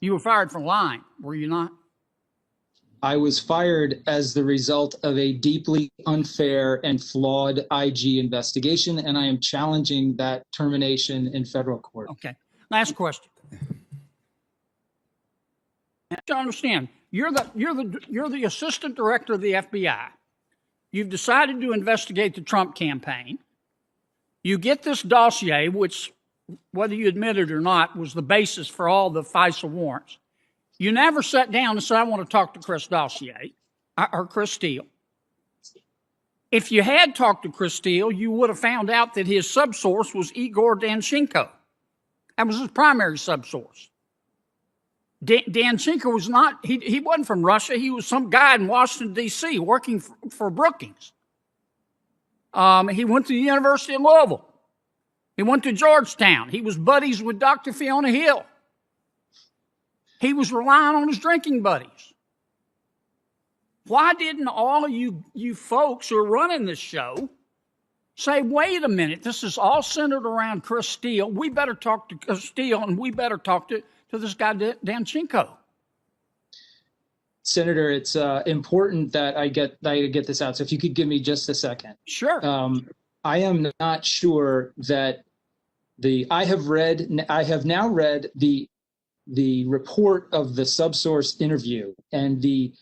You were fired for lying, were you not? I was fired as the result of a deeply unfair and flawed IG investigation, and I am challenging that termination in federal court. Okay. Last question. To understand, you're the assistant director of the FBI. You've decided to investigate the Trump campaign. You get this dossier, which, whether you admit it or not, was the basis for all the FISA warrants. You never sat down and said, I want to talk to Chris Steele. If you had talked to Chris Steele, you would have found out that his subsource was Igor Danchenko. That was his primary subsource. Danchenko was not, he wasn't from Russia. He was some guy in Washington, D.C. working for Brookings. He went to the University of Louisville. He went to Georgetown. He was buddies with Dr. Fiona Hill. He was relying on his drinking buddies. Why didn't all of you folks who are running this show say, wait a minute, this is all centered around Chris Steele. We better talk to Steele, and we better talk to this guy Danchenko. Senator, it's important that I get this out. So if you could give me just a second. Sure. I am not sure that I have now read the report of the subsource interview, and the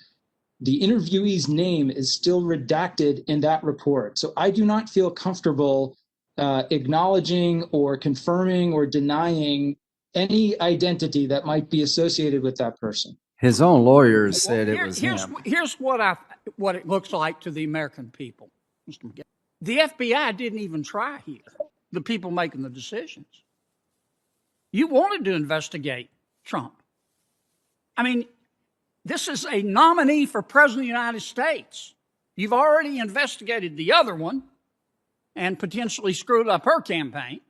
interviewee's name is still redacted in that report. So I do not feel comfortable acknowledging or confirming or denying any identity that might be associated with that person. His own lawyers said it was him. Here's what it looks like to the American people, Mr. McGee. The FBI didn't even try here, the people making the decisions. You wanted to investigate Trump. I mean, this is a nominee for President of the United States. You've already investigated the other one and potentially screwed up her campaign.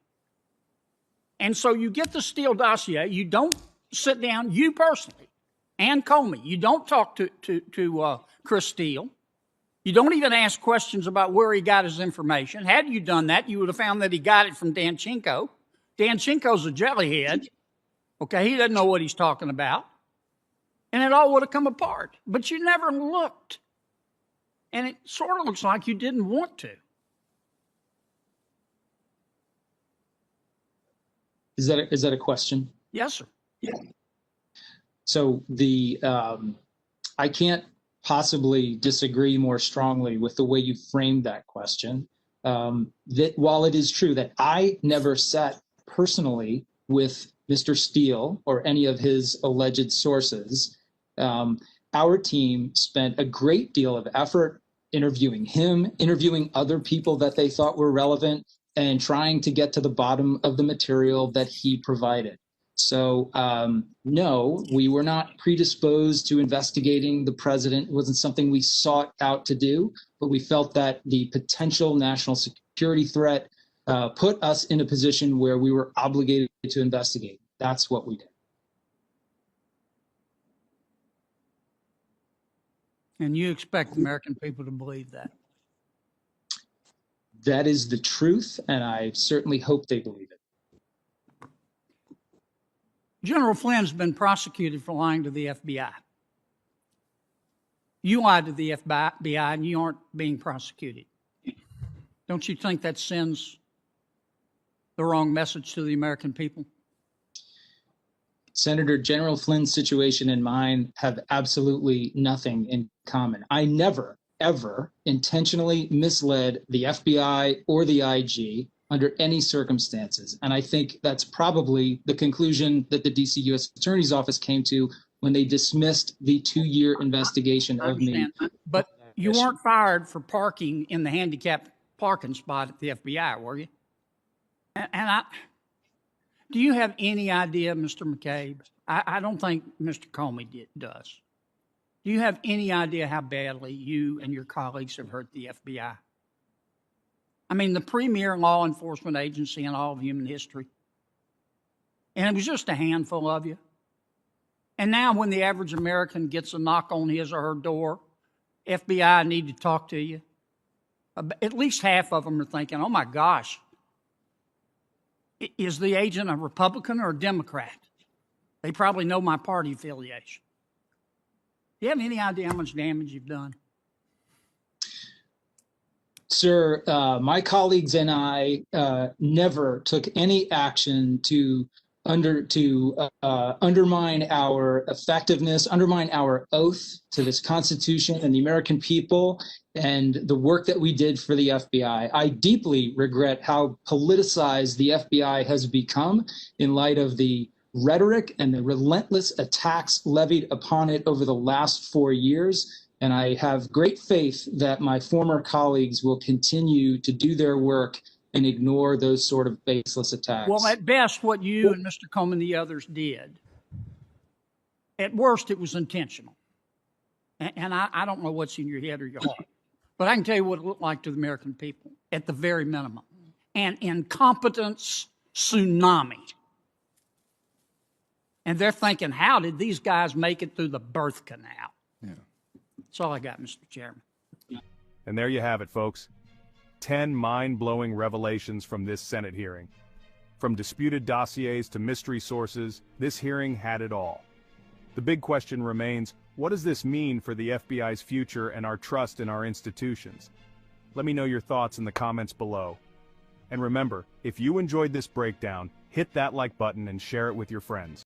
And so you get the Steele dossier. You don't sit down, you personally, and Comey, you don't talk to Chris Steele. You don't even ask questions about where he got his information. Had you done that, you would have found that he got it from Danchenko. Danchenko's a jellyhead. Okay, he doesn't know what he's talking about. And it all would have come apart. But you never looked. And it sort of looks like you didn't want to. Is that a question? Yes, sir. Yeah. So I can't possibly disagree more strongly with the way you framed that question. That while it is true that I never sat personally with Mr. Steele or any of his alleged sources, our team spent a great deal of effort interviewing him, interviewing other people that they thought were relevant, and trying to get to the bottom of the material that he provided. So no, we were not predisposed to investigating the president. It wasn't something we sought out to do, but we felt that the potential national security threat put us in a position where we were obligated to investigate. That's what we did. And you expect American people to believe that? That is the truth, and I certainly hope they believe it. General Flynn's been prosecuted for lying to the FBI. You lied to the FBI, and you aren't being prosecuted. Don't you think that sends the wrong message to the American people? Senator, General Flynn's situation and mine have absolutely nothing in common. I never, ever intentionally misled the FBI or the IG under any circumstances. And I think that's probably the conclusion that the DC U.S. Attorney's Office came to when they dismissed the 2-year investigation of me. But you weren't fired for parking in the handicapped parking spot at the FBI, were you? Do you have any idea, Mr. McCabe? I don't think Mr. Comey does. Do you have any idea how badly you and your colleagues have hurt the FBI? I mean, the premier law enforcement agency in all of human history. And it was just a handful of you. And now when the average American gets a knock on his or her door, FBI, I need to talk to you. At least half of them are thinking, oh my gosh, is the agent a Republican or a Democrat? They probably know my party affiliation. Do you have any idea how much damage you've done? Sir, my colleagues and I never took any action to undermine our effectiveness, undermine our oath to this Constitution and the American people, and the work that we did for the FBI. I deeply regret how politicized the FBI has become in light of the rhetoric and the relentless attacks levied upon it over the last 4 years. And I have great faith that my former colleagues will continue to do their work and ignore those sort of baseless attacks. Well, at best, what you and Mr. Coleman and the others did, at worst, it was intentional. And I don't know what's in your head or your heart, but I can tell you what it looked like to the American people, at the very minimum. An incompetence tsunami. And they're thinking, how did these guys make it through the birth canal? Yeah. That's all I got, Mr. Chairman. And there you have it, folks. 10 mind-blowing revelations from this Senate hearing. From disputed dossiers to mystery sources, this hearing had it all. The big question remains, what does this mean for the FBI's future and our trust in our institutions? Let me know your thoughts in the comments below. And remember, if you enjoyed this breakdown, hit that like button and share it with your friends.